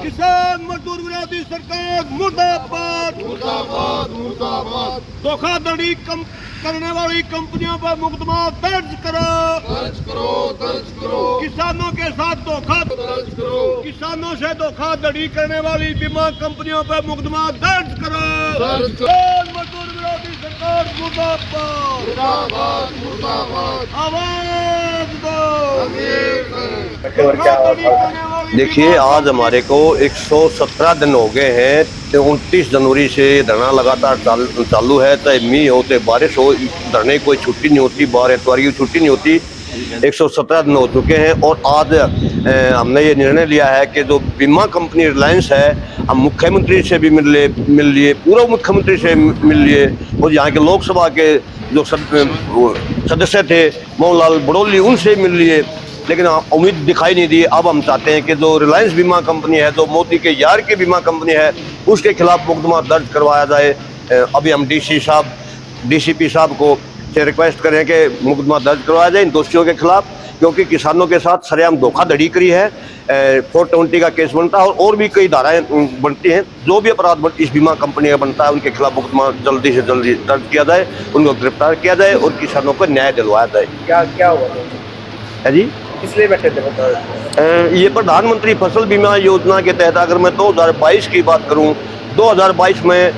किसान मजदूर विरोधी सरकार मुर्दाबाद मुर्दाबाद मुर्दाबाद। धोखाधड़ी करने वाली कंपनियों पर मुकदमा दर्ज करो दर्ज करो दर्ज करो। किसानों के साथ धोखा दर्ज करो। किसानों से धोखाधड़ी करने वाली बीमा कंपनियों पर मुकदमा दर्ज करो दर्ज करो। मजदूर विरोधी सरकार मुर्दाबाद मुर्दाबाद मुर्दाबाद। आवाज दो। देखिए, आज हमारे को 117 दिन हो गए हैं। 29 जनवरी से धरना लगातार चालू है। चाहे मी हो चाहे बारिश हो, धरने की कोई छुट्टी नहीं होती, बाहर एतवार की छुट्टी नहीं होती। 117 दिन हो चुके हैं और आज हमने ये निर्णय लिया है कि जो बीमा कंपनी रिलायंस है, हम मुख्यमंत्री से भी मिल लिए, पूर्व मुख्यमंत्री से मिल लिए और यहाँ के लोकसभा के जो सदस्य थे मोहनलाल बड़ौली, उनसे मिल लिए, लेकिन उम्मीद दिखाई नहीं दी। अब हम चाहते हैं कि जो रिलायंस बीमा कंपनी है, जो मोदी के यार की बीमा कंपनी है, उसके खिलाफ मुकदमा दर्ज करवाया जाए। अभी हम डीसीपी साहब को से रिक्वेस्ट करें कि मुकदमा दर्ज करवाया जाए इन दोषियों के खिलाफ, क्योंकि किसानों के साथ सरेआम धोखाधड़ी करी है। 420 का केस बनता है और भी कई धाराएं बनती हैं। जो भी अपराध इस बीमा कंपनी का बनता है, उनके खिलाफ मुकदमा जल्दी से जल्दी दर्ज किया जाए, उनको गिरफ्तार किया जाए और किसानों को न्याय दिलवाया जाए। क्या हुआ है जी? इसलिए बैठे थे ये प्रधानमंत्री फसल बीमा योजना के तहत अगर मैं 2022 की बात करूं, 2022 में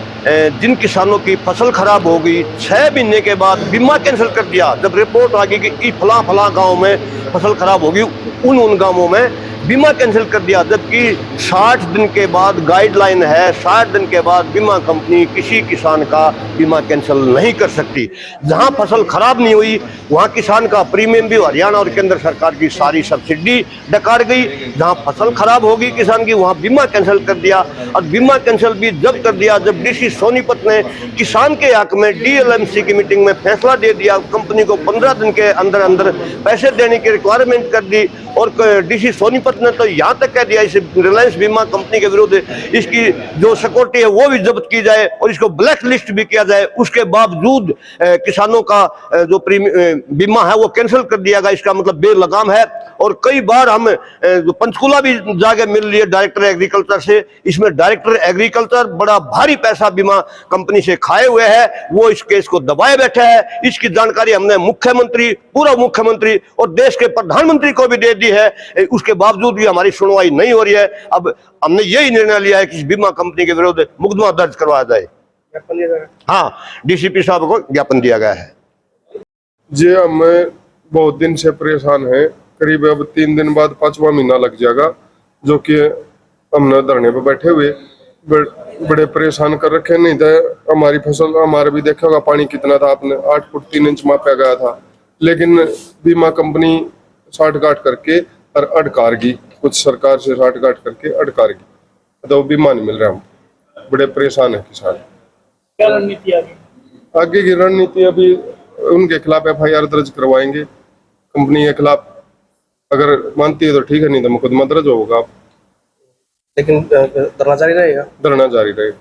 जिन किसानों की फसल खराब हो गई, 6 महीने के बाद बीमा कैंसिल कर दिया। जब रिपोर्ट आ गई कि फला गांव में फसल खराब होगी, उन गांवों में बीमा कैंसिल कर दिया। जबकि 60 दिन के बाद गाइडलाइन है, 60 दिन के बाद बीमा कंपनी किसी किसान का बीमा कैंसिल नहीं कर सकती। जहां फसल खराब नहीं हुई, वहां किसान का प्रीमियम भी हरियाणा और केंद्र सरकार की सारी सब्सिडी डकार गई। जहां फसल खराब होगी किसान की, वहां बीमा कैंसिल कर दिया। और बीमा कैंसिल भी जब कर दिया जब डीसी सोनीपत ने किसान के हक में डीएलएमसी की मीटिंग में फैसला दे दिया, कंपनी को 15 दिन के अंदर अंदर पैसे देने की रिक्वायरमेंट कर दी। और डीसी सोनीपत ने तो यहाँ तक कह दिया इस रिलायंस बीमा कंपनी के विरुद्ध इसकी जो सिक्योरिटी है वो भी जब्त की जाए और इसको ब्लैक लिस्ट भी किया जाए। उसके बावजूद किसानों का जो बीमा है वो कैंसिल कर दिया गया। इसका मतलब बेलगाम है। और कई बार हम जो पंचकूला भी जाके मिल लिए डायरेक्टर एग्रीकल्चर से, इसमें डायरेक्टर एग्रीकल्चर बड़ा भारी पैसा बीमा कंपनी से खाए हुए है, वो इस केस को दबाए बैठे है। इसकी जानकारी हमने मुख्यमंत्री, पूर्व मुख्यमंत्री और देश के प्रधानमंत्री को भी दे दी है। उसके बावजूद भी हमारी सुनवाई नहीं हो रही है। अब हमने यही निर्णय लिया है कि इस बीमा कंपनी के विरुद्ध मुकदमा दर्ज करवाया जाए। हाँ, डीसीपी साहब को ज्ञापन दिया गया है। जी, हम बहुत दिन से परेशान हैं। करीब अब 3 दिन बाद 5वां महीना लग जाएगा, जो कि हमने धरने पे बैठे हुए बड़े परेशान कर रखे। नहीं था हमारी फसल, हमारे भी देखा होगा पानी कितना था, आपने 8 फुट 3 इंच मापा गया था, लेकिन बीमा कंपनी साठ-गांठ करके और अड़कार गई, कुछ सरकार से साठ-गांठ करके अड़कार गई, तो बीमा नहीं मिल रहा। हम बड़े परेशान है किसान। क्या रणनीति आगे की रणनीति अभी उनके खिलाफ FIR दर्ज करवाएंगे कंपनी के खिलाफ। अगर मानती है तो ठीक है, नहीं तो मुकदमा दर्ज होगा। लेकिन धरना जारी रहेगा। धरना जारी रहेगा।